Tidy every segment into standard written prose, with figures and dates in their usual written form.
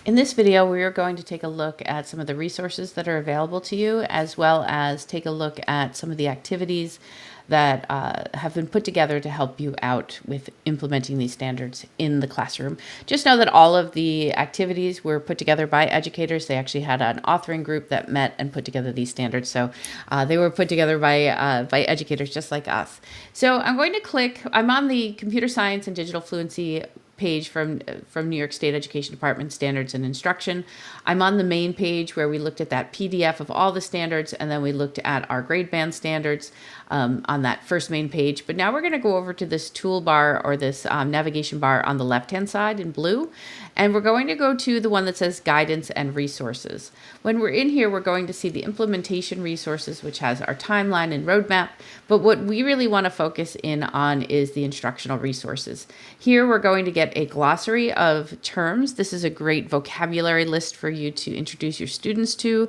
In this video, we are going to take a look at some of the resources that are available to you, as well as take a look at some of the activities that have been put together to help you out with implementing these standards in the classroom. Just know that all of the activities were put together by educators. They actually had an authoring group that met and put together these standards. So they were put together by educators just like us. So I'm going to click, I'm on the Computer Science and Digital Fluency page from New York State Education Department Standards and Instruction. I'm on the main page where we looked at that PDF of all the standards, and then we looked at our grade band standards on that first main page. But now we're going to go over to this toolbar or this navigation bar on the left-hand side in blue, and we're going to go to the one that says Guidance and Resources. When we're in here, we're going to see the implementation resources, which has our timeline and roadmap. But what we really want to focus in on is the instructional resources. Here, we're going to get a glossary of terms. This is a great vocabulary list for you to introduce your students to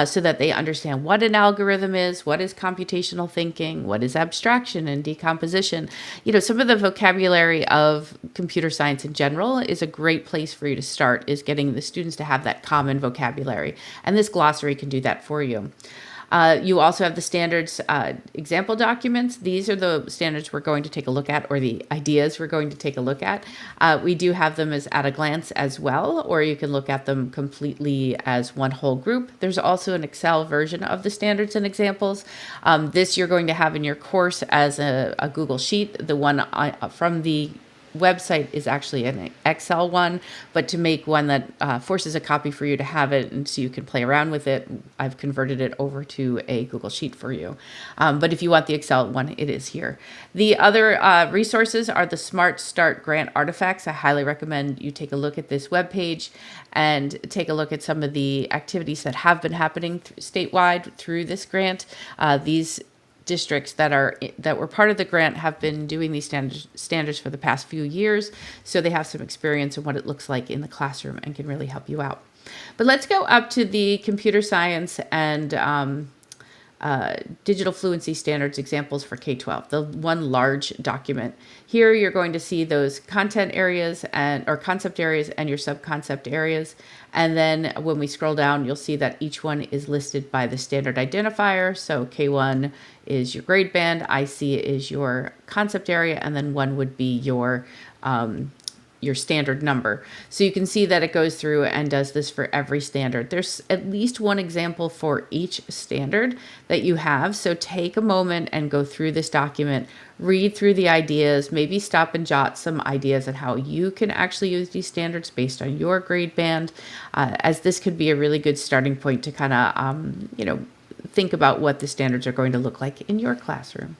so that they understand what an algorithm is, what is computational thinking, what is abstraction and decomposition. You know, some of the vocabulary of computer science in general is a great place for you to start, is getting the students to have that common vocabulary. And this glossary can do that for you. You also have the standards example documents. These are the standards we're going to take a look at, or the ideas we're going to take a look at. We do have them as at a glance as well, or you can look at them completely as one whole group. There's also an Excel version of the standards and examples. This you're going to have in your course as a Google Sheet. The one from the website is actually an Excel one, but to make one that forces a copy for you to have it and so you can play around with it, I've converted it over to a Google Sheet for you. But if you want the Excel one, it is here. The other resources are the Smart Start Grant artifacts. I highly recommend you take a look at this webpage and take a look at some of the activities that have been happening statewide through this grant. These districts that were part of the grant have been doing these standards for the past few years, so they have some experience in what it looks like in the classroom and can really help you out. But let's go up to the computer science and digital fluency standards examples for K-12, the one large document. Here you're going to see those content areas or concept areas and your sub-concept areas. And then when we scroll down, you'll see that each one is listed by the standard identifier. So K1 is your grade band, IC is your concept area, and then 1 would be your standard number. So you can see that it goes through and does this for every standard. There's at least one example for each standard that you have. So take a moment and go through this document, read through the ideas, maybe stop and jot some ideas on how you can actually use these standards based on your grade band, as this could be a really good starting point to kind of, think about what the standards are going to look like in your classroom.